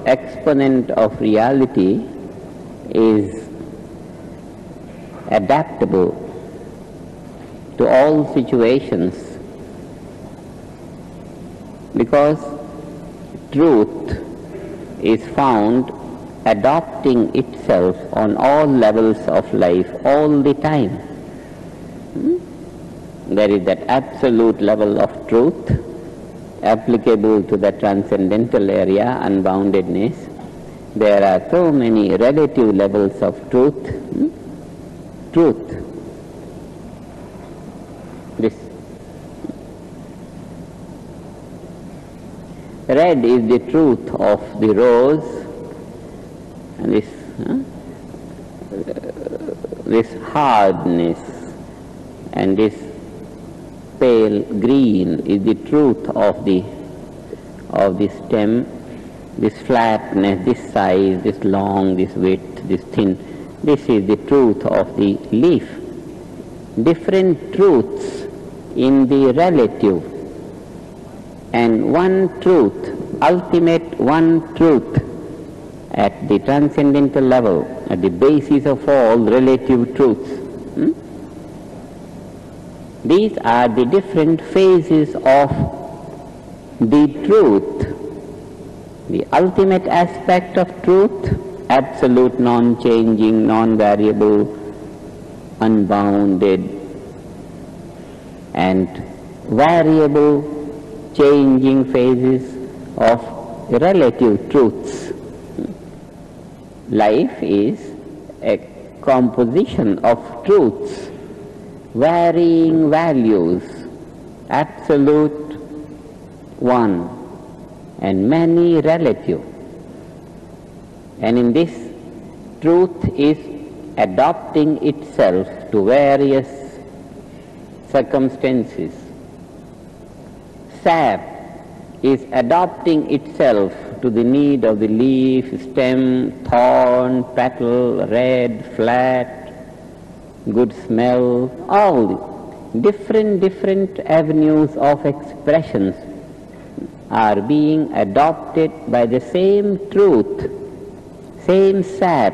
exponent of reality is adaptable to all situations, because truth is found adopting itself on all levels of life all the time. There is that absolute level of truth applicable to the transcendental area, unboundedness. There are so many relative levels of truth. Truth. This red is the truth of the rose, and this hardness and this pale green is the truth of the stem, this flatness, this size, this long, this width, this thin. This is the truth of the leaf. Different truths in the relative, and one truth, ultimate one truth at the transcendental level, at the basis of all relative truths. These are the different phases of the truth. The ultimate aspect of truth, absolute, non-changing, non-variable, unbounded, and variable, changing phases of relative truths. Life is a composition of truths, varying values, absolute one, and many relative. And in this, truth is adapting itself to various circumstances. Sap is adapting itself to the need of the leaf, stem, thorn, petal, red, flat, good smell, all different avenues of expressions are being adopted by the same truth, same sap,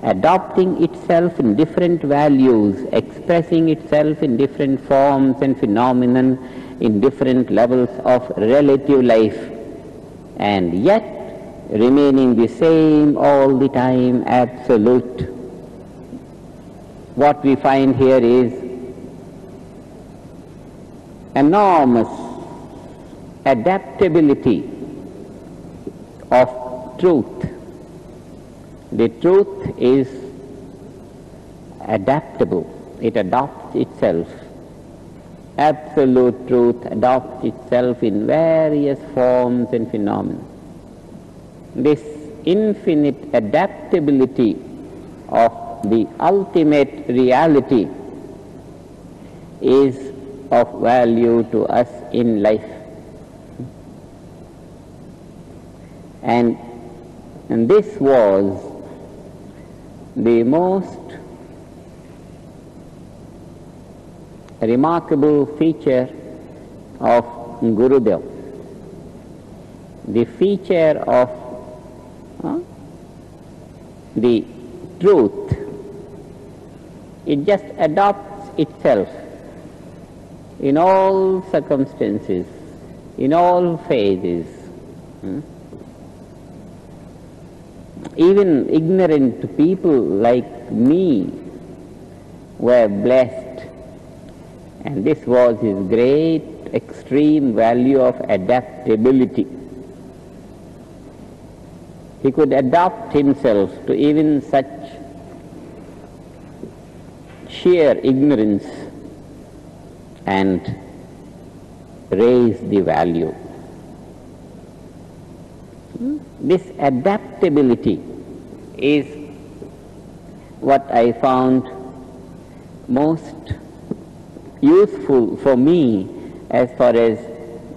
adopting itself in different values, expressing itself in different forms and phenomenon in different levels of relative life, and yet remaining the same all the time, absolute. What we find here is enormous adaptability of truth. The truth is adaptable. It adopts itself. Absolute truth adopts itself in various forms and phenomena. This infinite adaptability of the ultimate reality is of value to us in life. And this was the most remarkable feature of Guru-Dev. The feature of the truth, it just adopts itself in all circumstances, in all phases. Even ignorant people like me were blessed, and this was his great extreme value of adaptability. He could adapt himself to even such sheer ignorance and raise the value. This adaptability is what I found most useful for me as far as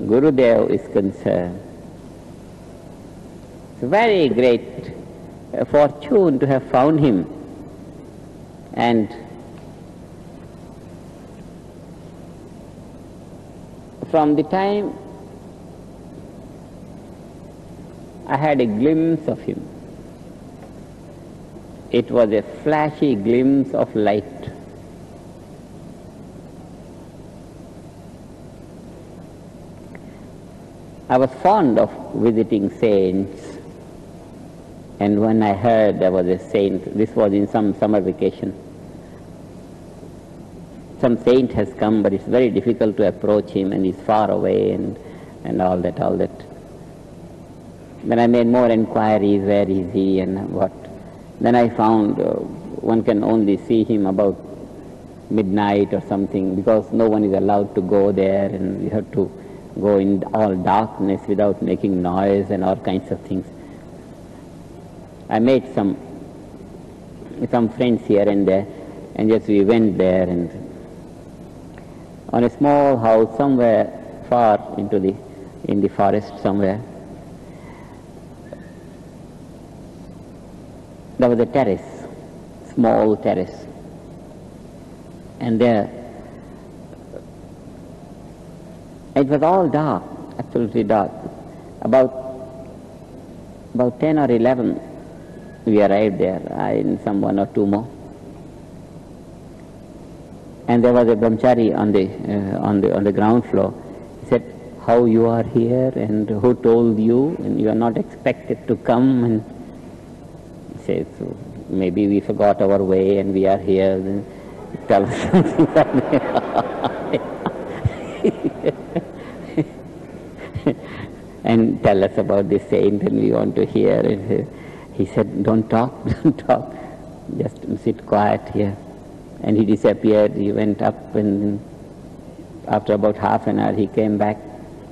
Guru-Dev is concerned. It's a very great fortune to have found him, and from the time I had a glimpse of him. It was a flashy glimpse of light. I was fond of visiting saints, and when I heard there was a saint, this was in some summer vacation, some saint has come, but it's very difficult to approach him, and he's far away, and all that. Then I made more inquiries, where is he and what. Then I found one can only see him about midnight or something, because no one is allowed to go there, and you have to go in all darkness without making noise and all kinds of things. I made some friends here and there, and just we went there, and on a small house somewhere far in the forest somewhere, there was a terrace, small terrace, and there it was all dark, absolutely dark. About 10 or 11 we arrived there, and some 1 or 2 more. And there was a brahmachari on the ground floor. He said, "How you are here, and who told you, and you are not expected to come?" And he says, "So maybe we forgot our way and we are here." And tell us something like that. And tell us about this saint, and we want to hear it. He said, don't talk, just sit quiet here. And he disappeared. He went up, and after about half an hour he came back.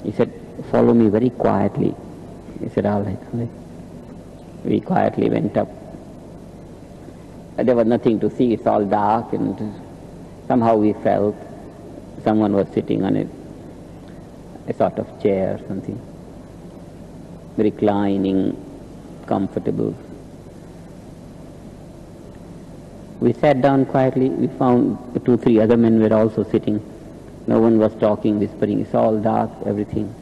He said, "Follow me very quietly." He said, all right. We quietly went up. There was nothing to see, it's all dark, and somehow we felt someone was sitting on a sort of chair or something, reclining, comfortable. We sat down quietly. We found 2, 3 other men were also sitting. No one was talking, whispering. It's all dark, everything.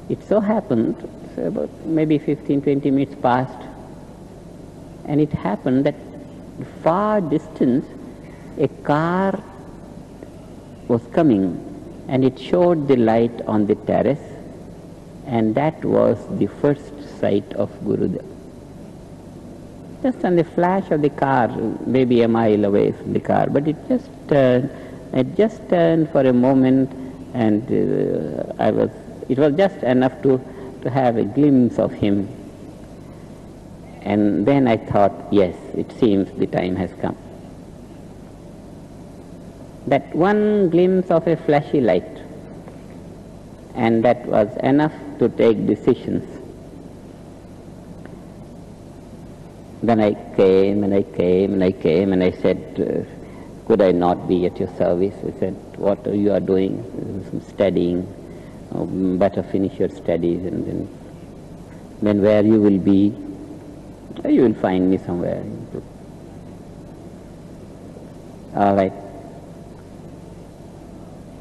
It so happened, about maybe 15, 20 minutes passed, and it happened that far distance a car was coming, and it showed the light on the terrace, and that was the first sight of Guru-Dev. Just on the flash of the car, maybe a mile away from the car, but it just turned for a moment, and it was just enough to have a glimpse of him. And then I thought, yes, it seems the time has come. That one glimpse of a flashy light, and that was enough to take decisions. Then I came, and I said, could I not be at your service? I said, what are you doing? Some studying. Better finish your studies, and then where you will be, you will find me somewhere. All right.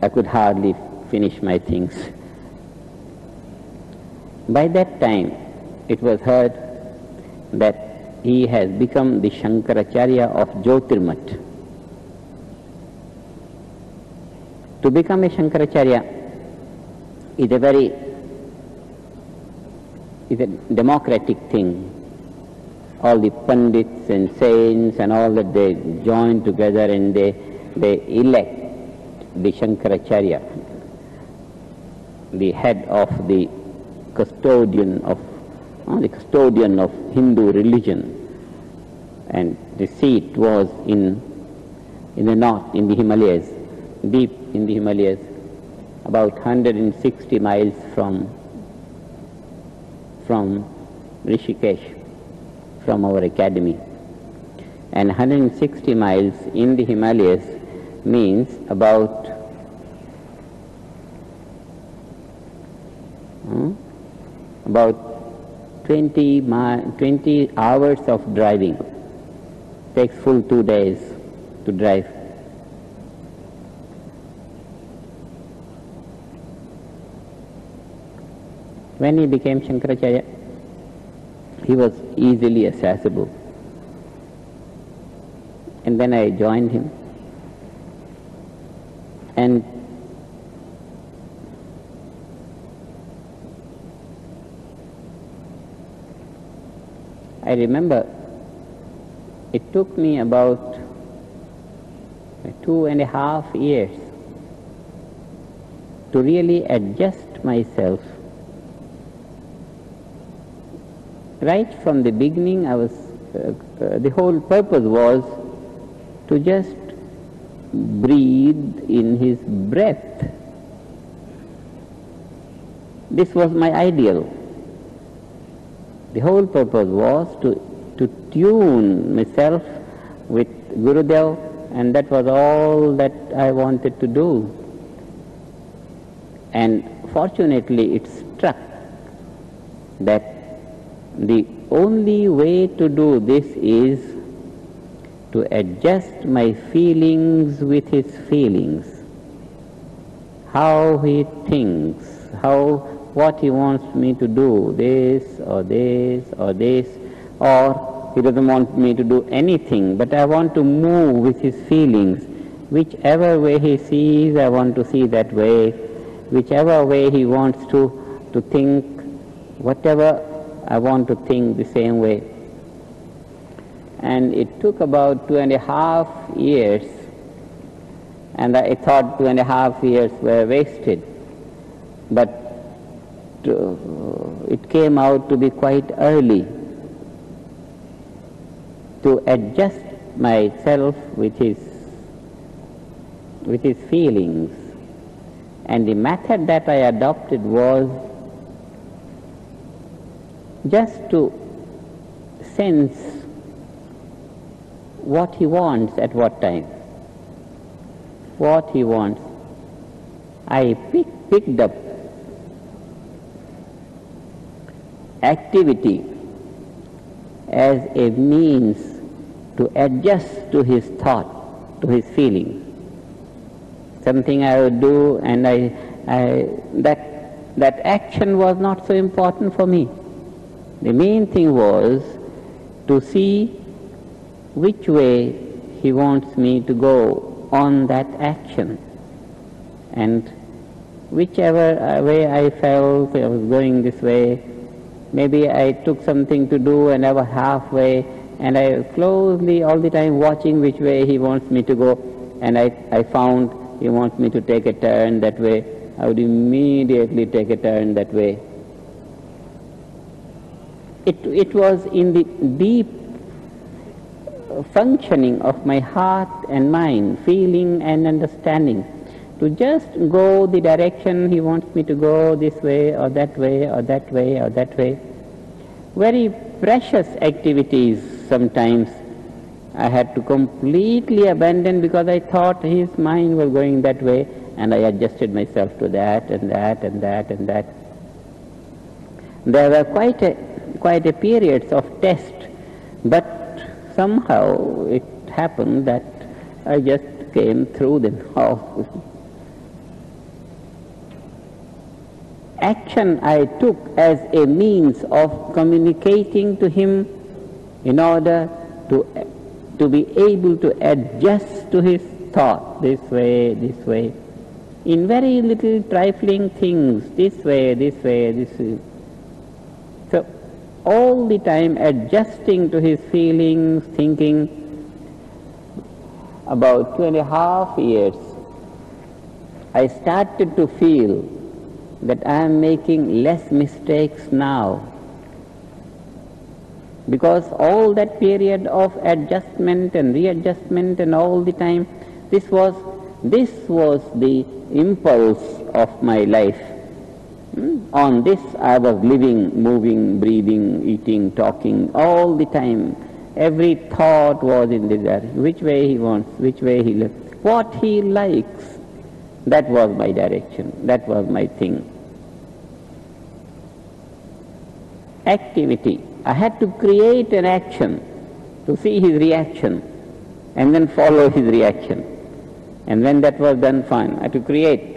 I could hardly finish my things. By that time, it was heard that he has become the Ashaankracharya of Jyotirmat. To become a Ashaankracharya is a democratic thing. All the Pandits and saints and all that, they join together and they elect the Ashaankracharya, the head of the custodian of Hindu religion. And the seat was in the north, in the Himalayas, deep in the Himalayas, about 160 miles from Rishikesh, from our academy. And 160 miles in the Himalayas means about 20 hours of driving. Takes full 2 days to drive. When he became Shankaracharya, he was easily accessible. And then I joined him. And I remember it took me about 2.5 years to really adjust myself. Right from the beginning, I was the whole purpose was to just breathe in his breath. This was my ideal. The whole purpose was to tune myself with Guru-Dev, and that was all that I wanted to do. And fortunately it struck that the only way to do this is to adjust my feelings with his feelings. How he thinks, what he wants me to do, this or this or this, or he doesn't want me to do anything, but I want to move with his feelings. Whichever way he sees, I want to see that way. Whichever way he wants to think, whatever I want to think the same way. And it took about 2.5 years, and I thought 2.5 years were wasted. But it came out to be quite early to adjust myself with his feelings. And the method that I adopted was just to sense what he wants at what time. What he wants. I picked up activity as a means to adjust to his thought, to his feelings. Something I would do, and that action was not so important for me. The main thing was to see which way he wants me to go on that action. And whichever way I felt I was going this way, maybe I took something to do and I was halfway, and I was closely all the time watching which way he wants me to go, and I found he wants me to take a turn that way. I would immediately take a turn that way. It was in the deep functioning of my heart and mind, feeling and understanding, to just go the direction he wants me to go, this way or that way or that way or that way. Very precious activities sometimes I had to completely abandon because I thought his mind was going that way, and I adjusted myself to that and that and that and that. There were quite a periods of test, but somehow it happened that I just came through them all. Action I took as a means of communicating to him in order to be able to adjust to his thought, this way, in very little trifling things, this way, this way, this way. So all the time adjusting to his feelings, thinking. About 2.5 years, I started to feel that I am making less mistakes now, because all that period of adjustment and readjustment and all the time, this was the impulse of my life. On this I was living, moving, breathing, eating, talking, all the time. Every thought was in this direction. Which way he wants, which way he lives, what he likes. That was my direction, that was my thing. Activity. I had to create an action to see his reaction and then follow his reaction. And when that was done, fine, I had to create.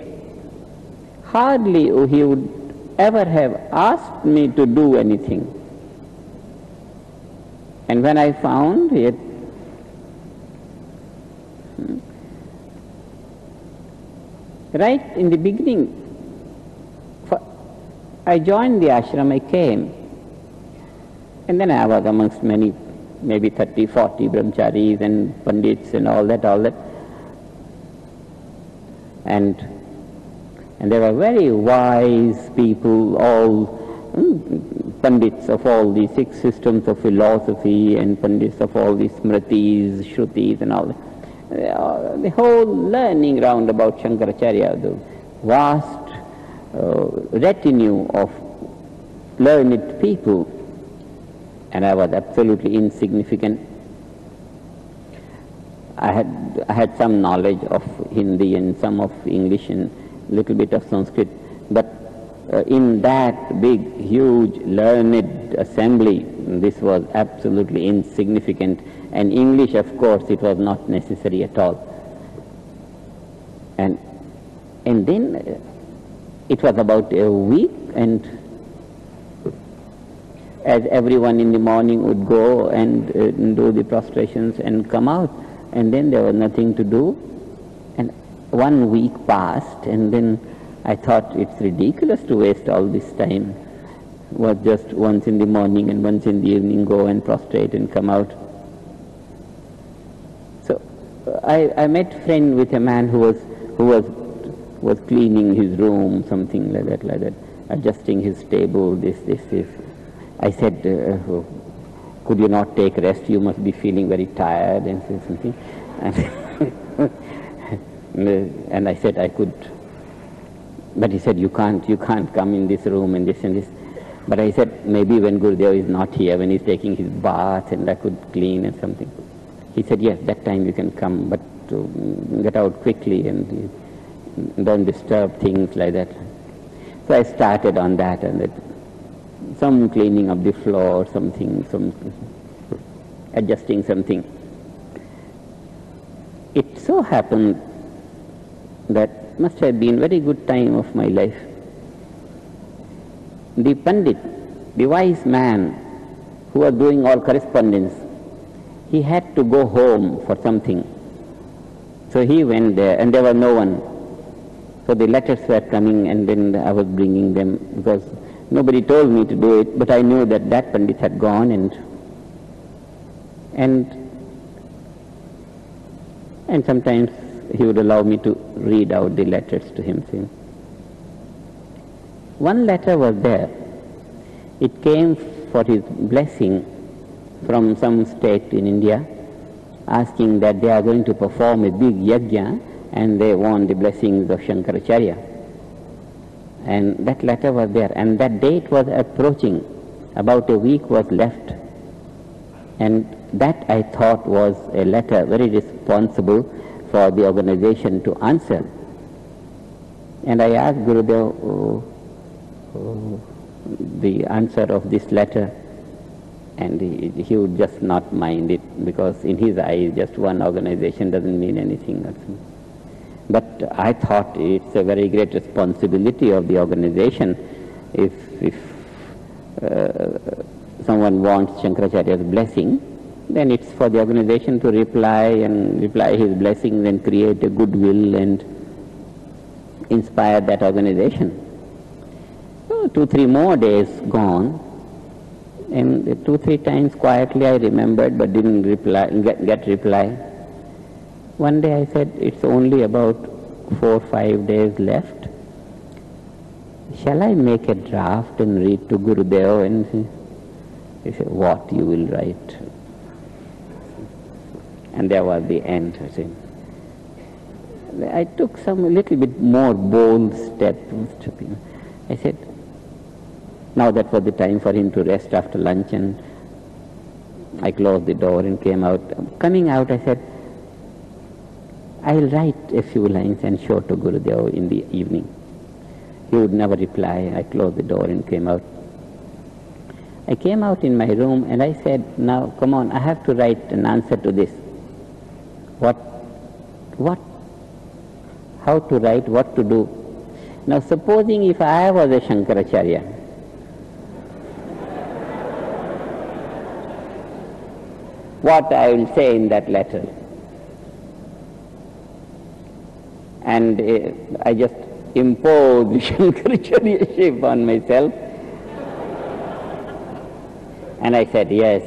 Hardly he would ever have asked me to do anything. And when I found it, right in the beginning, I joined the ashram, I came, and then I was amongst many, maybe 30, 40 brahmacharis and pandits and all that. And they were very wise people, all pandits of all the 6 systems of philosophy and pandits of all the smritis, shrutis and all that. The whole learning round about Ashaankracharya, the vast retinue of learned people, and I was absolutely insignificant. I had some knowledge of Hindi and some of English and little bit of Sanskrit, but in that big, huge, learned assembly, this was absolutely insignificant. And English, of course, it was not necessary at all. And then it was about a week, and as everyone in the morning would go and do the prostrations and come out, and then there was nothing to do. And 1 week passed, and then I thought it's ridiculous to waste all this time. Was just once in the morning and once in the evening go and prostrate and come out. So I met friend with a man who was cleaning his room, something like that, adjusting his table, this. I said, could you not take rest? You must be feeling very tired and something. And I said I could. But he said, you can't come in this room and this and this. But I said, maybe when Gurudev is not here, when he's taking his bath, and I could clean and something. He said, yes, that time you can come, but get out quickly and don't disturb things like that. So I started on that, and that, some cleaning of the floor, something, some adjusting something. It so happened that must have been very good time of my life. The Pandit, the wise man who was doing all correspondence, he had to go home for something. So he went there, and there was no one. So the letters were coming, and then I was bringing them, because nobody told me to do it, but I knew that that Pandit had gone, and sometimes he would allow me to read out the letters to him. One letter was there. It came for his blessing from some state in India, asking that they are going to perform a big yajna, and they want the blessings of Ashaankracharya. And that letter was there, and that date was approaching. About a week was left. And that I thought was a letter very responsible for the organization to answer. And I asked Gurudev the answer of this letter, and he would just not mind it, because in his eyes just one organization doesn't mean anything. But I thought it's a very great responsibility of the organization if someone wants Ashaankracharya's blessing, then it's for the organization to reply his blessings and create a goodwill and inspire that organization. So 2-3 more days gone, and 2-3 times quietly I remembered but didn't get reply. One day I said, it's only about 4-5 days left. Shall I make a draft and read to Gurudev? And he said, what you will write? And there was the end. I took some little bit more bold step. I said, now that was the time for him to rest after lunch, and I closed the door and came out. Coming out, I said, I'll write a few lines and show to Gurudev in the evening. He would never reply. I closed the door and came out. I came out in my room and I said, now come on, I have to write an answer to this. How to write, what to do. Now supposing if I was a Shankaracharya, what I will say in that letter. And I just imposed the Shankaracharya-ship on myself. And I said, yes,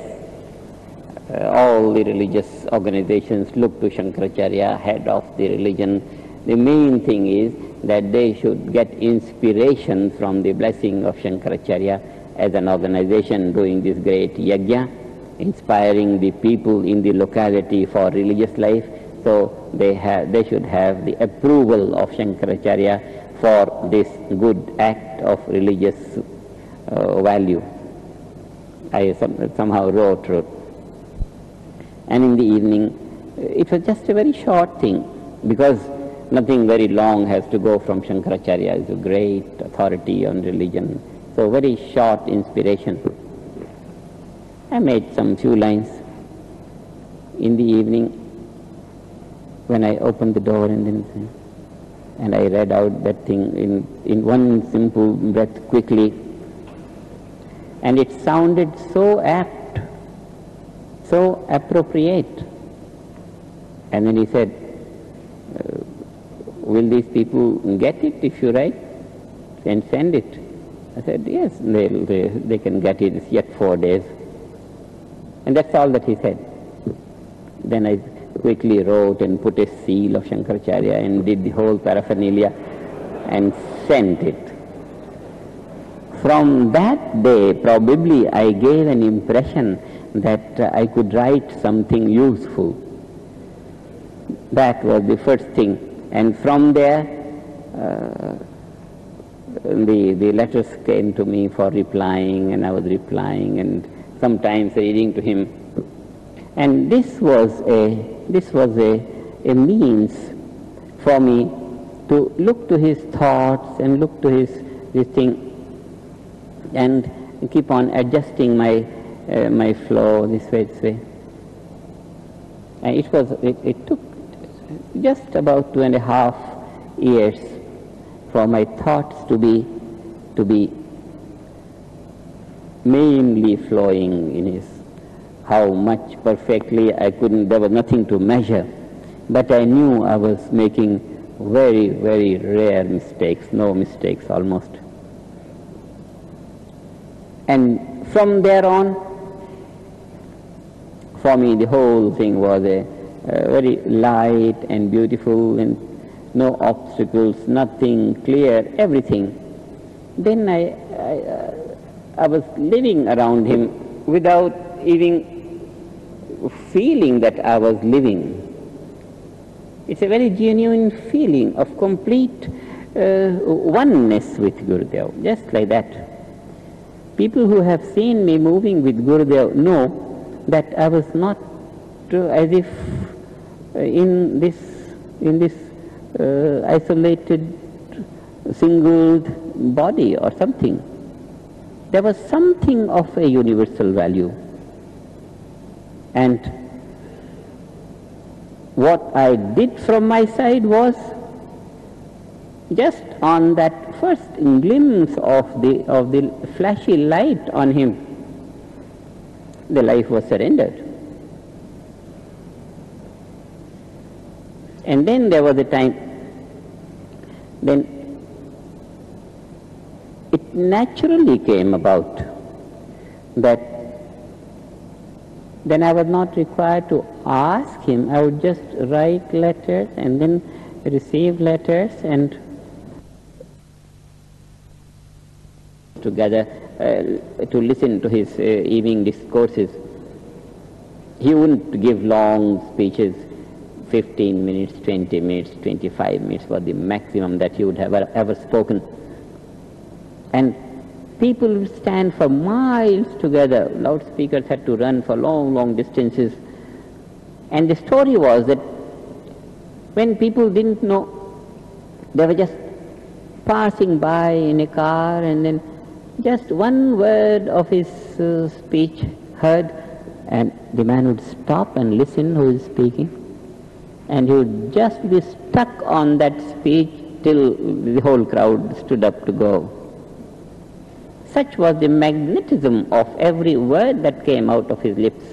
all the religious organizations look to Shankaracharya, head of the religion. The main thing is that they should get inspiration from the blessing of Shankaracharya as an organization doing this great yajna, inspiring the people in the locality for religious life. So they should have the approval of Shankaracharya for this good act of religious value. I somehow wrote. And in the evening, it was just a very short thing, because nothing very long has to go from Shankaracharya. Is a great authority on religion. So very short inspiration. I made some few lines. In the evening, when I opened the door and I read out that thing in one simple breath quickly, and it sounded so apt, so appropriate. And then he said, will these people get it if you write and send it? I said, yes, they can get it. It's yet 4 days. And that's all that he said. Then I quickly wrote and put a seal of Shankaracharya and did the whole paraphernalia and sent it. From that day, probably I gave an impression that I could write something useful. That was the first thing. And from there, the letters came to me for replying, and I was replying, and sometimes reading to him. And this was a means for me to look to his thoughts and look to this thing, and keep on adjusting my flow this way. And it took just about 2.5 years for my thoughts to be mainly flowing in his. How much perfectly I couldn't, there was nothing to measure, but I knew I was making very, very rare mistakes, no mistakes almost. And from there on, for me the whole thing was a very light and beautiful, and no obstacles, nothing, clear, everything. Then I was living around him without even feeling that I was living. It's a very genuine feeling of complete oneness with Guru-dev, just like that. People who have seen me moving with Guru-dev know that I was not as if in this isolated, singled body or something. There was something of a universal value. And what I did from my side was just on that first glimpse of the flashy light on him, the life was surrendered. And then there was a time, then it naturally came about that then I was not required to ask him. I would just write letters and then receive letters and together to listen to his evening discourses. He wouldn't give long speeches. 15 minutes, 20 minutes, 25 minutes was the maximum that he would have ever spoken. And people would stand for miles together. Loudspeakers had to run for long, long distances. And the story was that when people didn't know, they were just passing by in a car, and then just one word of his speech heard, and the man would stop and listen who is speaking. And he would just be stuck on that speech till the whole crowd stood up to go. Such was the magnetism of every word that came out of his lips.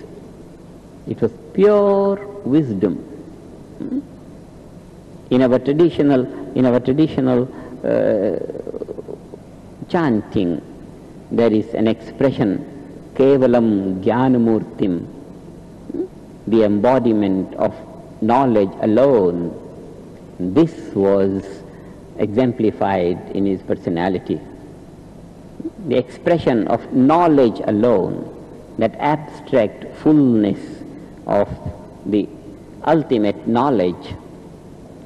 It was pure wisdom. In our traditional chanting, there is an expression, kevalam jnanamurtim, the embodiment of knowledge alone. This was exemplified in his personality. The expression of knowledge alone, that abstract fullness of the ultimate knowledge,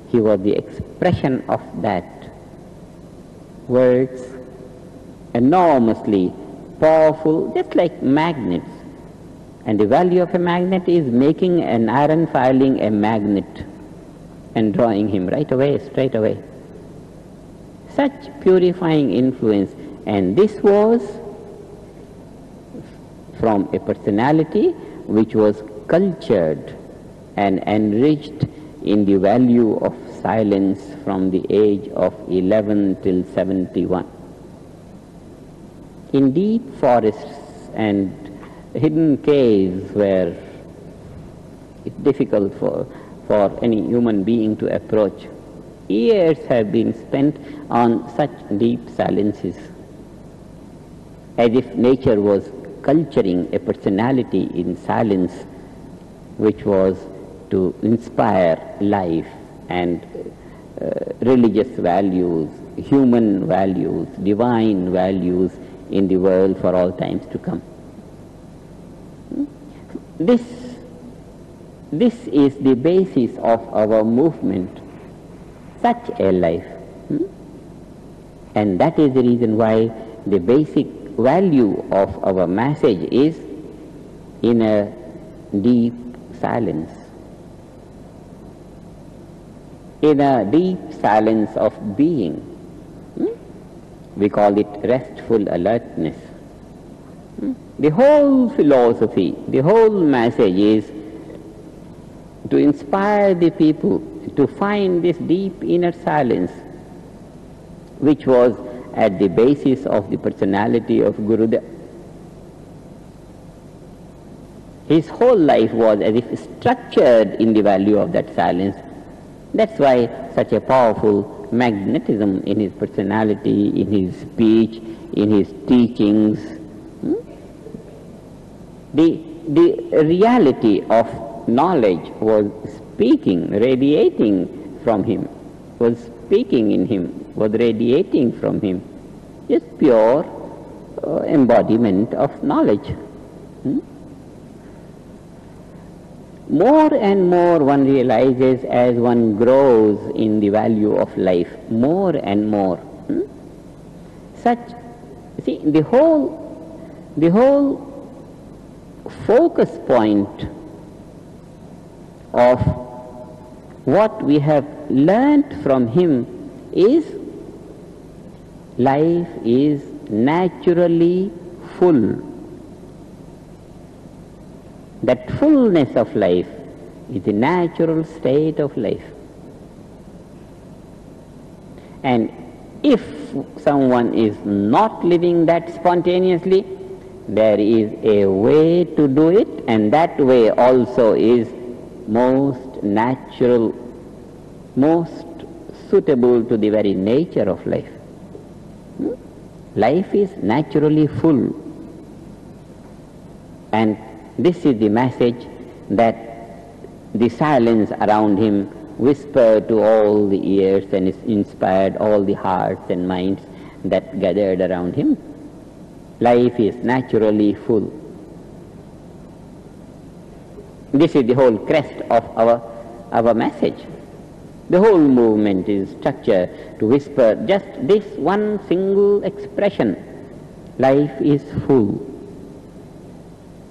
he was the expression of that. Words enormously powerful, just like magnets. And the value of a magnet is making an iron filing a magnet and drawing him right away, straight away. Such purifying influence. And this was from a personality which was cultured and enriched in the value of silence from the age of 11 till 71. In deep forests and hidden caves where it's difficult for any human being to approach, years have been spent on such deep silences, as if nature was culturing a personality in silence which was to inspire life and religious values, human values, divine values in the world for all times to come. This is the basis of our movement, such a life. And that is the reason why the basic value of our message is in a deep silence. In a deep silence of being. We call it restful alertness. The whole philosophy, the whole message is to inspire the people to find this deep inner silence, which was at the basis of the personality of Guru-Dev. His whole life was as if structured in the value of that silence. That's why such a powerful magnetism in his personality, in his speech, in his teachings. The reality of knowledge was speaking, radiating from him, was speaking in him, was radiating from him. Just pure embodiment of knowledge. More and more one realizes as one grows in the value of life, more and more. See, the whole focus point of what we have learnt from him is life is naturally full. That fullness of life is the natural state of life. And if someone is not living that spontaneously, there is a way to do it, and that way also is most natural, most suitable to the very nature of life. Life is naturally full. And this is the message that the silence around him whispered to all the ears and inspired all the hearts and minds that gathered around him. Life is naturally full. This is the whole crest of our message. The whole movement is structured to whisper just this one single expression. Life is full.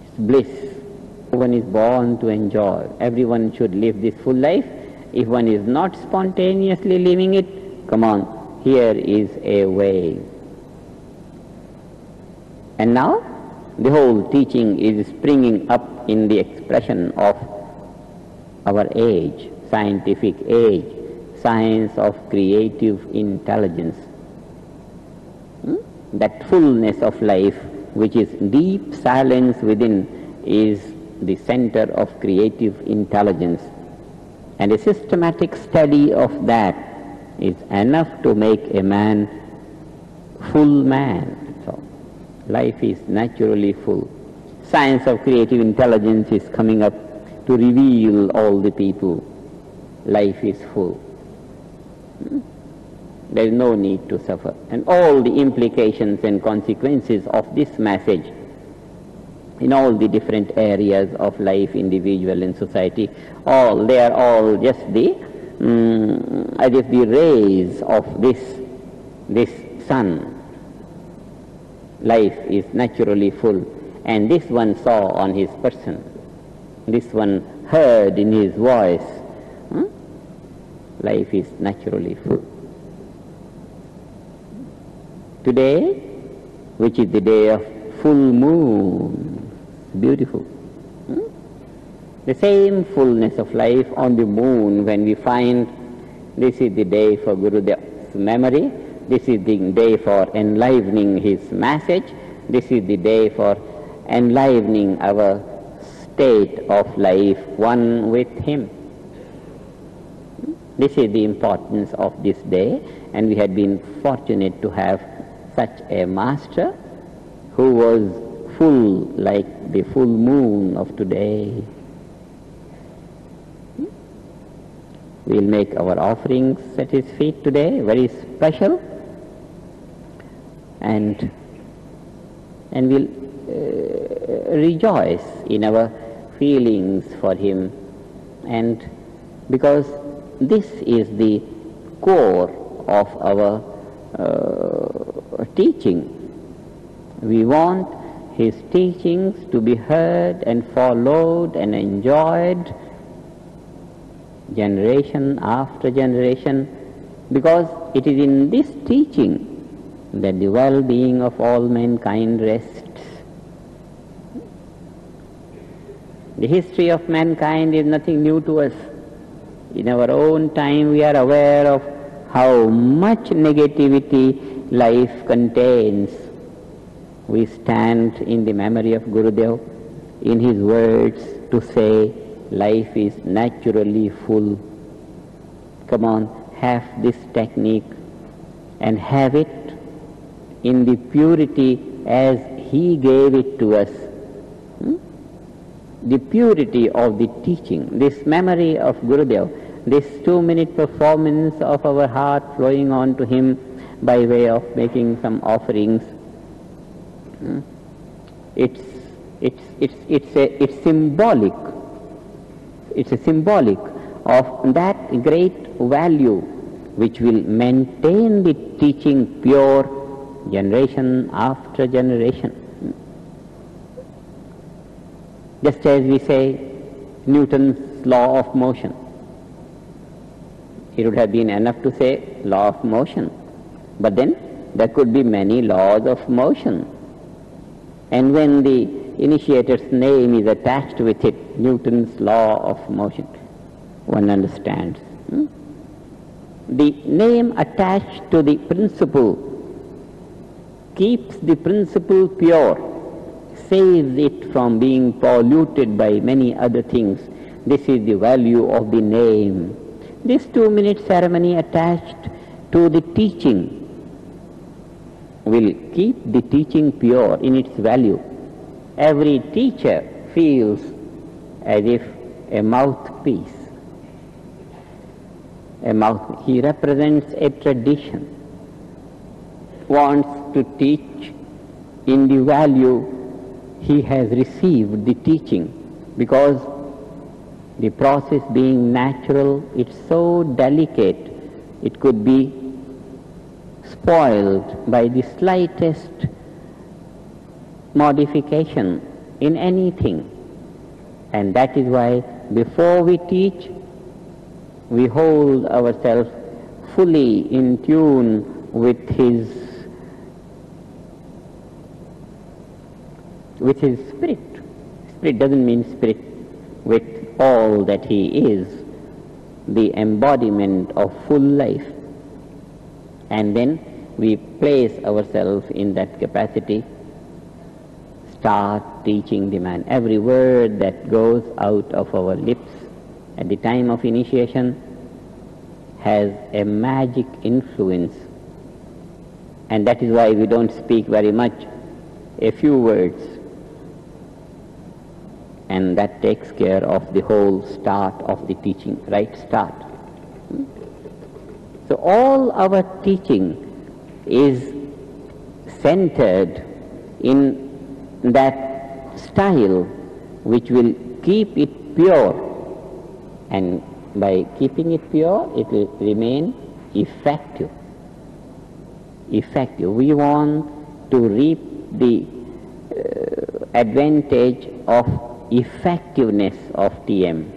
It's bliss. One is born to enjoy. Everyone should live this full life. If one is not spontaneously living it, come on, here is a way. And now, the whole teaching is springing up in the expression of our age, scientific age, science of creative intelligence. That fullness of life, which is deep silence within, is the center of creative intelligence. And a systematic study of that is enough to make a man full man. So, life is naturally full. Science of creative intelligence is coming up to reveal all the people. Life is full. There is no need to suffer. And all the implications and consequences of this message in all the different areas of life, individual and society, they are all just the, as if the rays of this sun. Life is naturally full. And this one saw on his person. This one heard in his voice. Life is naturally full. Today, which is the day of full moon, beautiful. The same fullness of life on the moon when we find this is the day for Guru-Dev's memory, this is the day for enlivening his message, this is the day for enlivening our state of life, one with him. This is the importance of this day, and we had been fortunate to have such a master who was full like the full moon of today. We'll make our offerings at his feet today, very special, and we'll rejoice in our feelings for him, and because this is the core of our teaching. We want his teachings to be heard and followed and enjoyed generation after generation, because it is in this teaching that the well-being of all mankind rests. The history of mankind is nothing new to us. In our own time we are aware of how much negativity life contains. We stand in the memory of Guru-Dev in his words to say life is naturally full. Come on, have this technique and have it in the purity as he gave it to us. The purity of the teaching, this memory of Guru-Dev, this 2-minute performance of our heart flowing on to him by way of making some offerings. It's symbolic. It's a symbolic of that great value which will maintain the teaching pure generation after generation. Just as we say Newton's law of motion. It would have been enough to say law of motion, but then there could be many laws of motion. And when the initiator's name is attached with it, Newton's law of motion, one understands. The name attached to the principle keeps the principle pure, saves it from being polluted by many other things. This is the value of the name. This 2-minute ceremony attached to the teaching will keep the teaching pure in its value. Every teacher feels as if a mouthpiece. He represents a tradition, wants to teach in the value he has received the teaching, because the process being natural, it's so delicate, it could be spoiled by the slightest modification in anything. And that is why before we teach, we hold ourselves fully in tune with his spirit. Spirit doesn't mean spirit with all that he is, the embodiment of full life. And then we place ourselves in that capacity, start teaching the man. Every word that goes out of our lips at the time of initiation has a magic influence. And that is why we don't speak very much, a few words. And that takes care of the whole start of the teaching, right start. So all our teaching is centered in that style which will keep it pure. And by keeping it pure, it will remain effective. Effective. We want to reap the advantage of effectiveness of TM.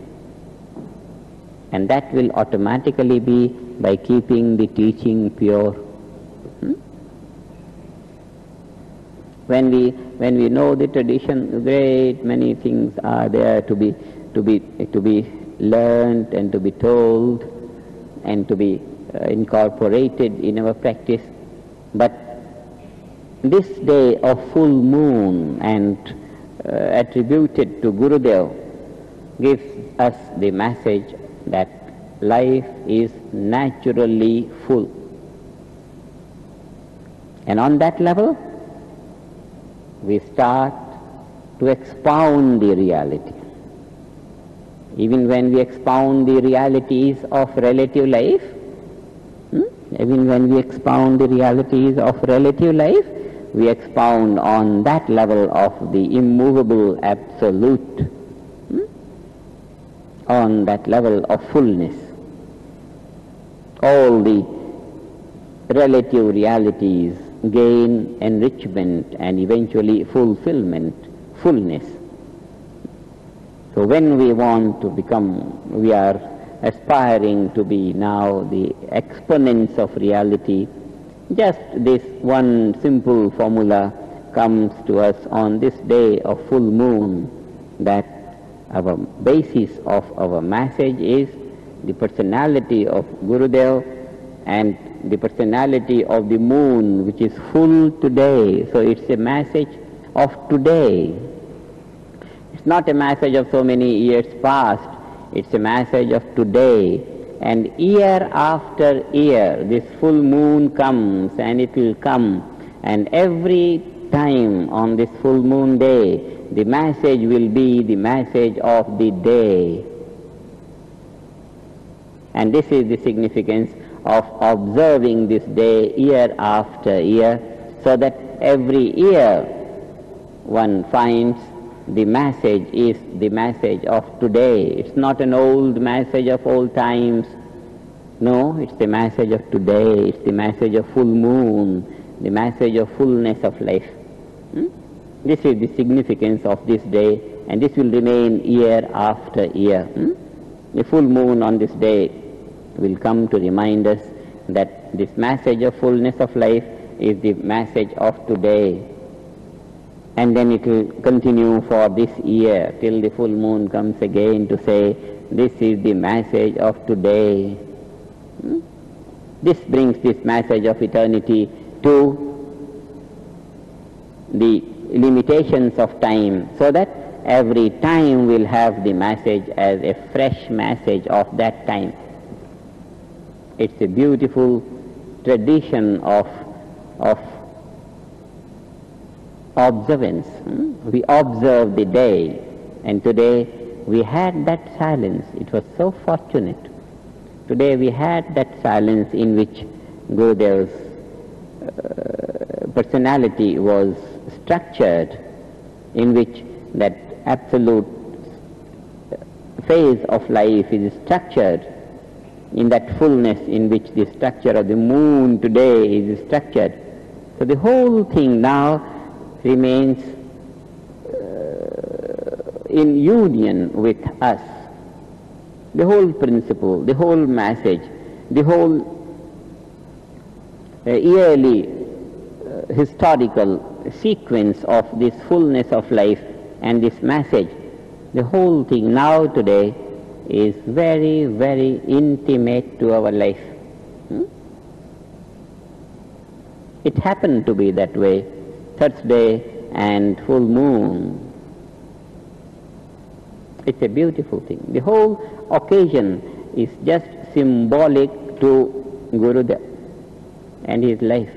And that will automatically be by keeping the teaching pure. When we know the tradition, great many things are there to be learned and to be told and to be incorporated in our practice. But this day of full moon and attributed to Guru-Dev gives us the message that life is naturally full. And on that level, we start to expound the reality. Even when we expound the realities of relative life, even when we expound the realities of relative life, we expound on that level of the immovable absolute, on that level of fullness. All the relative realities gain enrichment and eventually fulfillment, fullness. So when we want to become, we are aspiring to be now the exponents of reality, just this one simple formula comes to us on this day of full moon, that our basis of our message is the personality of Guru-Dev and the personality of the moon, which is full today. So it's a message of today. It's not a message of so many years past. It's a message of today. And year after year, this full moon comes, and it will come. And every time on this full moon day, the message will be the message of the day. And this is the significance of observing this day year after year, so that every year one finds the message is the message of today. It's not an old message of old times. No, it's the message of today. It's the message of full moon, the message of fullness of life. This is the significance of this day, and this will remain year after year. The full moon on this day will come to remind us that this message of fullness of life is the message of today. And then it will continue for this year till the full moon comes again to say, this is the message of today. This brings this message of eternity to the limitations of time, so that every time will have the message as a fresh message of that time. It's a beautiful tradition of observance. We observe the day, and today we had that silence. It was so fortunate. Today we had that silence in which Gurudev's personality was structured, in which that absolute phase of life is structured, in that fullness in which the structure of the moon today is structured. So the whole thing now remains in union with us. The whole principle, the whole message, the whole yearly historical sequence of this fullness of life and this message, the whole thing now today is very, very intimate to our life. It happened to be that way, Thursday and full moon. It's a beautiful thing. The whole occasion is just symbolic to Guru-Dev and his life.